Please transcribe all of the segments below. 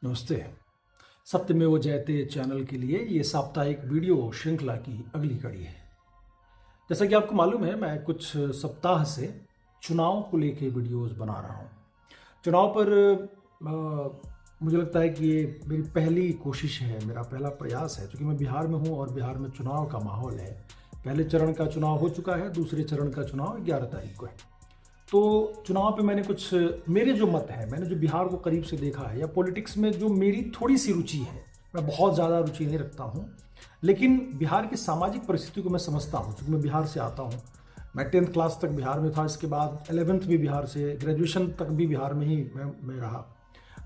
नमस्ते। सत्यमेव जयते चैनल के लिए ये साप्ताहिक वीडियो श्रृंखला की अगली कड़ी है। जैसा कि आपको मालूम है, मैं कुछ सप्ताह से चुनाव को लेके वीडियोस बना रहा हूँ। चुनाव पर मुझे लगता है कि ये मेरी पहली कोशिश है, मेरा पहला प्रयास है, क्योंकि मैं बिहार में हूँ और बिहार में चुनाव का माहौल है। पहले चरण का चुनाव हो चुका है, दूसरे चरण का चुनाव 11 तारीख को है। तो चुनाव पे मैंने कुछ मेरे जो मत हैं, मैंने जो बिहार को करीब से देखा है या पॉलिटिक्स में जो मेरी थोड़ी सी रुचि है, मैं बहुत ज़्यादा रुचि नहीं रखता हूँ, लेकिन बिहार की सामाजिक परिस्थिति को मैं समझता हूँ, क्योंकि मैं बिहार से आता हूँ। मैं 10th क्लास तक बिहार में था, इसके बाद 11th भी बिहार से, ग्रेजुएशन तक भी बिहार में ही मैं रहा,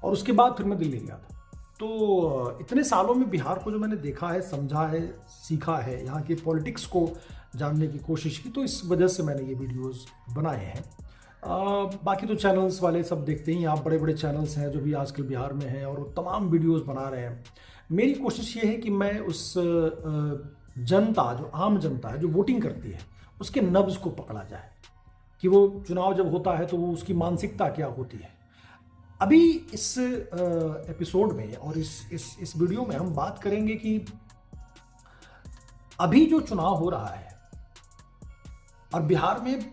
और उसके बाद फिर मैं दिल्ली गया था। तो इतने सालों में बिहार को जो मैंने देखा है, समझा है, सीखा है, यहाँ की पॉलिटिक्स को जानने की कोशिश की, तो इस वजह से मैंने ये वीडियोस बनाए हैं। बाकी तो चैनल्स वाले सब देखते ही, आप बड़े बड़े चैनल्स हैं जो भी आजकल बिहार में हैं और वो तमाम वीडियोस बना रहे हैं। मेरी कोशिश ये है कि मैं उस जनता, जो आम जनता है, जो वोटिंग करती है, उसके नब्ज़ को पकड़ा जाए कि वो चुनाव जब होता है तो वो उसकी मानसिकता क्या होती है। अभी इस एपिसोड में और इस वीडियो में हम बात करेंगे कि अभी जो चुनाव हो रहा है और बिहार में,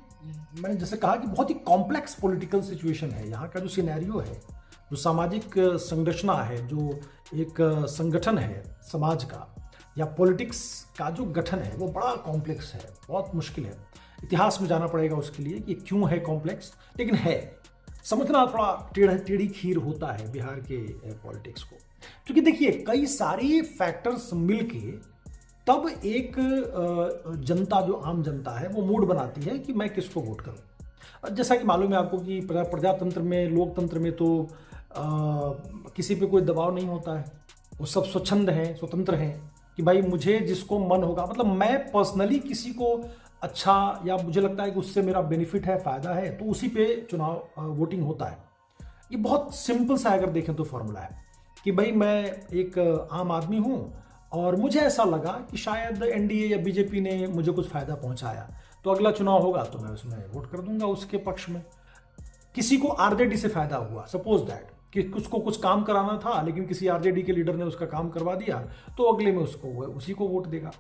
मैंने जैसे कहा कि बहुत ही कॉम्प्लेक्स पॉलिटिकल सिचुएशन है। यहाँ का जो सिनेरियो है, जो सामाजिक संरचना है, जो एक संगठन है समाज का या पॉलिटिक्स का जो गठन है, वो बड़ा कॉम्प्लेक्स है, बहुत मुश्किल है। इतिहास में जाना पड़ेगा उसके लिए कि क्यों है कॉम्प्लेक्स, लेकिन है। समझना थोड़ा टेढ़ी खीर होता है बिहार के पॉलिटिक्स को, क्योंकि देखिए कई सारे फैक्टर्स मिलके तब एक जनता, जो आम जनता है, वो मूड बनाती है कि मैं किसको वोट करूं। जैसा कि मालूम है आपको कि प्रजातंत्र में, लोकतंत्र में तो किसी पे कोई दबाव नहीं होता है, वो सब स्वच्छंद हैं, स्वतंत्र हैं कि भाई मुझे जिसको मन होगा, मतलब मैं पर्सनली किसी को अच्छा या मुझे लगता है कि उससे मेरा बेनिफिट है, फ़ायदा है, तो उसी पे चुनाव वोटिंग होता है। ये बहुत सिंपल सा अगर देखें तो फॉर्मूला है कि भाई मैं एक आम आदमी हूँ और मुझे ऐसा लगा कि शायद एनडीए या बीजेपी ने मुझे कुछ फ़ायदा पहुंचाया, तो अगला चुनाव होगा तो मैं उसमें वोट कर दूंगा उसके पक्ष में। किसी को आरजेडी से फ़ायदा हुआ, सपोज दैट कि उसको कुछ काम कराना था, लेकिन किसी आरजेडी के लीडर ने उसका काम करवा दिया, तो अगले में उसको उसी को वोट देगा,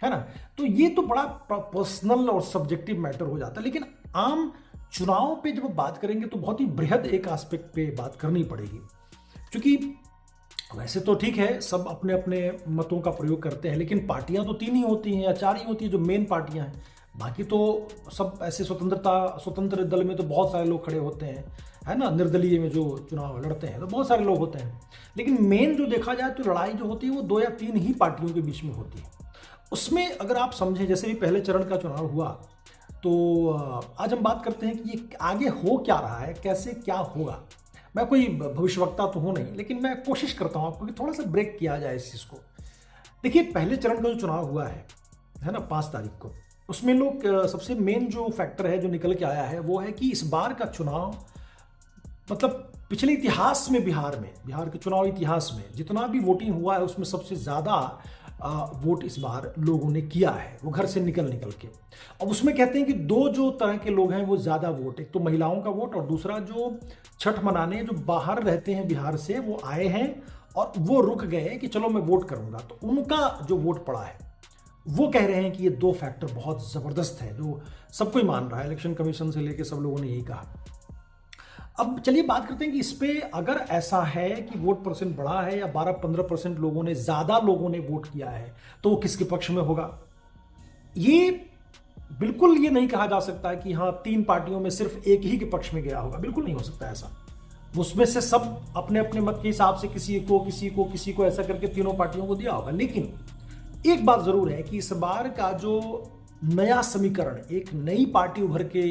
है ना। तो ये तो बड़ा पर्सनल और सब्जेक्टिव मैटर हो जाता है। लेकिन आम चुनाव पे जब बात करेंगे तो बहुत ही बृहद एक एस्पेक्ट पे बात करनी पड़ेगी, क्योंकि वैसे तो ठीक है, सब अपने अपने मतों का प्रयोग करते हैं, लेकिन पार्टियां तो 3 ही होती हैं या 4 ही होती हैं जो मेन पार्टियां हैं। बाकी तो सब ऐसे स्वतंत्र दल में तो बहुत सारे लोग खड़े होते हैं, है ना। निर्दलीय में जो चुनाव लड़ते हैं तो बहुत सारे लोग होते हैं, लेकिन मेन जो देखा जाए तो लड़ाई जो होती है वो 2 या 3 ही पार्टियों के बीच में होती है। उसमें अगर आप समझें, जैसे भी पहले चरण का चुनाव हुआ, तो आज हम बात करते हैं कि ये आगे हो क्या रहा है, कैसे क्या होगा। मैं कोई भविष्यवक्ता तो हूं नहीं, लेकिन मैं कोशिश करता हूं आपको कि थोड़ा सा ब्रेक किया जाए इस चीज़ को। देखिए पहले चरण का जो चुनाव हुआ है ना, 5 तारीख को, उसमें लोग सबसे मेन जो फैक्टर है जो निकल के आया है वो है कि इस बार का चुनाव, मतलब पिछले इतिहास में, बिहार के चुनाव इतिहास में जितना भी वोटिंग हुआ है उसमें सबसे ज़्यादा वोट इस बार लोगों ने किया है, वो घर से निकल के। अब उसमें कहते हैं कि 2 जो तरह के लोग हैं वो ज़्यादा वोट, एक तो महिलाओं का वोट और दूसरा जो छठ मनाने जो बाहर रहते हैं बिहार से, वो आए हैं और वो रुक गए कि चलो मैं वोट करूंगा, तो उनका जो वोट पड़ा है वो कह रहे हैं कि ये 2 फैक्टर बहुत ज़बरदस्त है, जो सबको ही मान रहा है, इलेक्शन कमीशन से लेकर सब लोगों ने यही कहा। अब चलिए बात करते हैं कि इस पे अगर ऐसा है कि वोट परसेंट बढ़ा है या 12-15% लोगों ने, ज़्यादा लोगों ने वोट किया है, तो वो किसके पक्ष में होगा। ये बिल्कुल ये नहीं कहा जा सकता है कि हाँ 3 पार्टियों में सिर्फ एक ही के पक्ष में गया होगा, बिल्कुल नहीं हो सकता ऐसा। उसमें से सब अपने अपने मत के हिसाब से किसी को ऐसा करके तीनों पार्टियों को दिया होगा। लेकिन एक बात जरूर है कि इस बार का जो नया समीकरण, एक नई पार्टी उभर के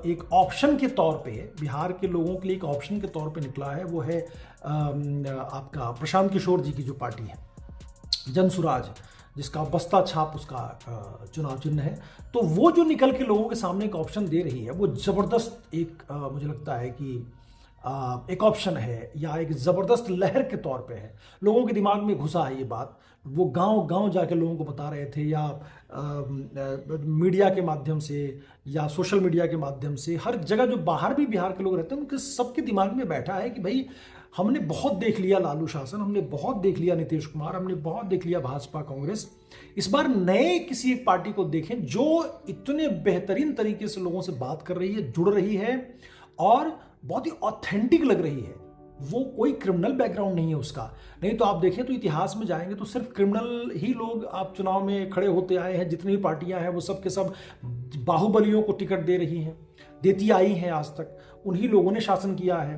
एक ऑप्शन के तौर पे, बिहार के लोगों के लिए एक ऑप्शन के तौर पे निकला है, वो है आपका प्रशांत किशोर जी की जो पार्टी है, जनसुराज, जिसका बस्ता छाप उसका चुनाव चिन्ह है। तो वो जो निकल के लोगों के सामने एक ऑप्शन दे रही है, वो ज़बरदस्त एक मुझे लगता है कि एक ऑप्शन है या एक ज़बरदस्त लहर के तौर पे है, लोगों के दिमाग में घुसा है ये बात। वो गांव जाके लोगों को बता रहे थे, या मीडिया के माध्यम से या सोशल मीडिया के माध्यम से, हर जगह जो बाहर भी बिहार के लोग रहते हैं उनके सबके दिमाग में बैठा है कि भाई हमने बहुत देख लिया लालू शासन, हमने बहुत देख लिया नीतीश कुमार, हमने बहुत देख लिया भाजपा कांग्रेस। इस बार नए किसी एक पार्टी को देखें जो इतने बेहतरीन तरीके से लोगों से बात कर रही है, जुड़ रही है और बहुत ही ऑथेंटिक लग रही है। वो कोई क्रिमिनल बैकग्राउंड नहीं है उसका। नहीं तो आप देखें तो इतिहास में जाएंगे तो सिर्फ क्रिमिनल ही लोग आप चुनाव में खड़े होते आए हैं। जितनी भी पार्टियां हैं वो सब के सब बाहुबलियों को टिकट दे रही हैं, देती आई हैं आज तक। उन्हीं लोगों ने शासन किया है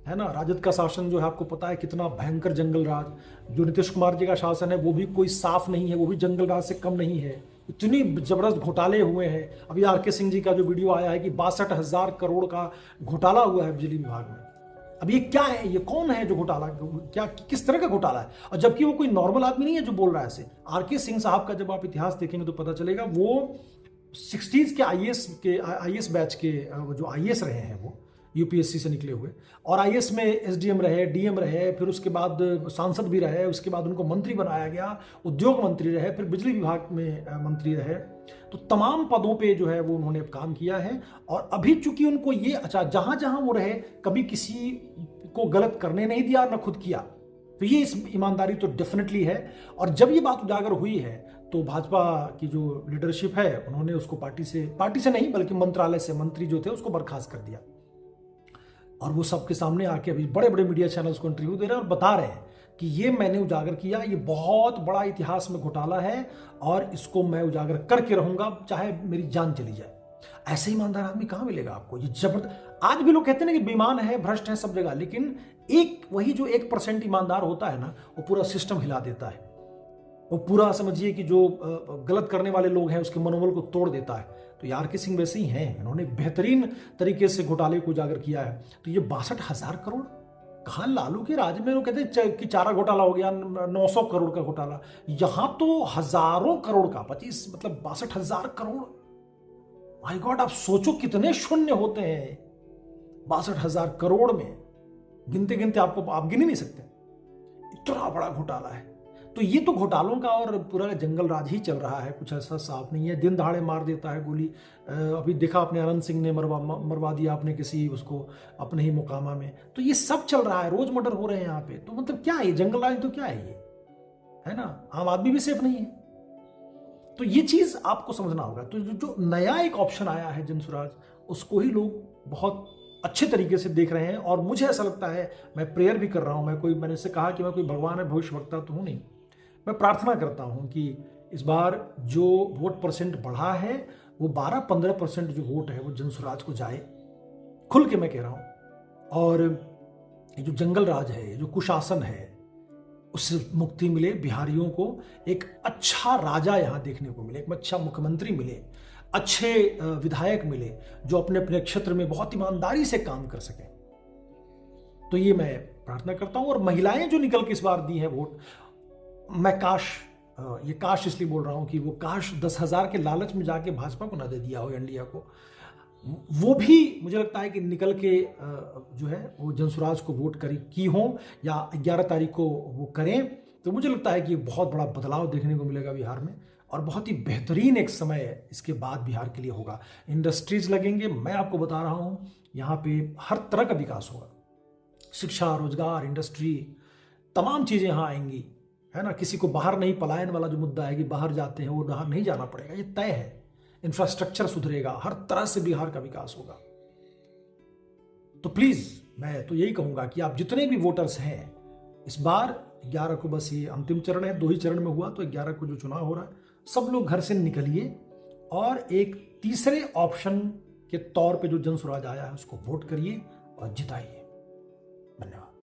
ना। राजद का शासन जो है आपको पता है कितना भयंकर जंगल राज। जो नीतीश कुमार जी का शासन है वो भी कोई साफ नहीं है, वो भी जंगल राज से कम नहीं है। इतनी जबरदस्त घोटाले हुए हैं। अभी आरके सिंह जी का जो वीडियो आया है कि 62,000 करोड़ का घोटाला हुआ है बिजली विभाग में। अब ये क्या है, ये कौन है जो घोटाला, क्या किस तरह का घोटाला है? और जबकि वो कोई नॉर्मल आदमी नहीं है जो बोल रहा है ऐसे। आरके सिंह साहब का जब आप इतिहास देखेंगे तो पता चलेगा वो 60s के आईएएस बैच के जो आईएएस रहे हैं, वो यूपीएससी से निकले हुए और आईएएस में एसडीएम रहे, डीएम रहे, फिर उसके बाद सांसद भी रहे, उसके बाद उनको मंत्री बनाया गया, उद्योग मंत्री रहे, फिर बिजली विभाग में मंत्री रहे। तो तमाम पदों पे जो है वो उन्होंने काम किया है। और अभी चूंकि उनको ये अच्छा जहां जहां वो रहे कभी किसी को गलत करने नहीं दिया ना खुद किया, तो ये इस ईमानदारी तो डेफिनेटली है। और जब ये बात उजागर हुई है तो भाजपा की जो लीडरशिप है उन्होंने उसको पार्टी से नहीं बल्कि मंत्रालय से मंत्री जो थे उसको बर्खास्त कर दिया। और वो सबके सामने आके अभी बड़े बड़े मीडिया चैनल्स को इंटरव्यू दे रहे हैं और बता रहे हैं कि ये मैंने उजागर किया, ये बहुत बड़ा इतिहास में घोटाला है और इसको मैं उजागर करके रहूंगा चाहे मेरी जान चली जाए। ऐसे ईमानदार आदमी कहां मिलेगा आपको? ये जबरदस्त। आज भी लोग कहते हैं ना कि बेईमान है, भ्रष्ट है सब जगह, लेकिन वही जो 1% ईमानदार होता है ना, वो पूरा सिस्टम हिला देता है। वो पूरा समझिए कि जो गलत करने वाले लोग हैं उसके मनोबल को तोड़ देता है। तो यार के सिंह वैसे ही हैं, इन्होंने बेहतरीन तरीके से घोटाले को उजागर किया है। तो ये 62,000 करोड़ कहाँ लालू के राज में? वो कहते हैं कि चारा घोटाला हो गया, 900 करोड़ का घोटाला। यहां तो हजारों करोड़ का, 25 मतलब 62,000 करोड़। माय गॉड, आप सोचो कितने शून्य होते हैं 62,000 करोड़ में। गिनते गिनते आप गिन ही नहीं सकते, इतना बड़ा घोटाला है। तो ये तो घोटालों का और पूरा जंगल राज ही चल रहा है, कुछ ऐसा साफ नहीं है। दिन दहाड़े मार देता है गोली। अभी देखा आपने अनंत सिंह ने मरवा दिया आपने किसी उसको अपने ही मुकामा में। तो ये सब चल रहा है, रोज मर्डर हो रहे हैं यहाँ पे। तो मतलब क्या है जंगल राज? तो क्या है ये, है ना? आम आदमी भी सेफ नहीं है। तो ये चीज आपको समझना होगा। तो जो नया एक ऑप्शन आया है जनसुराज, उसको ही लोग बहुत अच्छे तरीके से देख रहे हैं। और मुझे ऐसा लगता है, मैं प्रेयर भी कर रहा हूं, मैंने इससे कहा कि मैं कोई भगवान है भविष्यवक्ता तो हूं नहीं, मैं प्रार्थना करता हूं कि इस बार जो वोट परसेंट बढ़ा है वो 12-15% जो वोट है वो जनसुराज को जाए। खुल के मैं कह रहा हूं। और ये जो जंगल राज है, जो कुशासन है, उससे मुक्ति मिले। बिहारियों को एक अच्छा राजा यहां देखने को मिले, एक अच्छा मुख्यमंत्री मिले, अच्छे विधायक मिले जो अपने अपने क्षेत्र में बहुत ईमानदारी से काम कर सकें। तो ये मैं प्रार्थना करता हूं। और महिलाएं जो निकल के इस बार दी हैं वोट, मैं ये काश इसलिए बोल रहा हूं कि वो काश 10,000 के लालच में जाके भाजपा को ना दे दिया हो, इंडिया को। वो भी मुझे लगता है कि निकल के जो है वो जनसुराज को वोट की हो या 11 तारीख को वो करें, तो मुझे लगता है कि बहुत बड़ा बदलाव देखने को मिलेगा बिहार में। और बहुत ही बेहतरीन एक समय इसके बाद बिहार के लिए होगा। इंडस्ट्रीज लगेंगे, मैं आपको बता रहा हूं, यहाँ पे हर तरह का विकास होगा। शिक्षा, रोजगार, इंडस्ट्री, तमाम चीजें यहाँ आएंगी, है ना। किसी को बाहर नहीं, पलायन वाला जो मुद्दा है कि बाहर जाते हैं वो बाहर नहीं जाना पड़ेगा, ये तय है। इंफ्रास्ट्रक्चर सुधरेगा, हर तरह से बिहार का विकास होगा। तो प्लीज मैं तो यही कहूंगा कि आप जितने भी वोटर्स हैं, इस बार 11 को बस ये अंतिम चरण है, 2 ही चरण में हुआ, तो 11 को जो चुनाव हो रहा है, सब लोग घर से निकलिए और एक तीसरे ऑप्शन के तौर पे जो जनसुराज आया है उसको वोट करिए और जिताइए। धन्यवाद।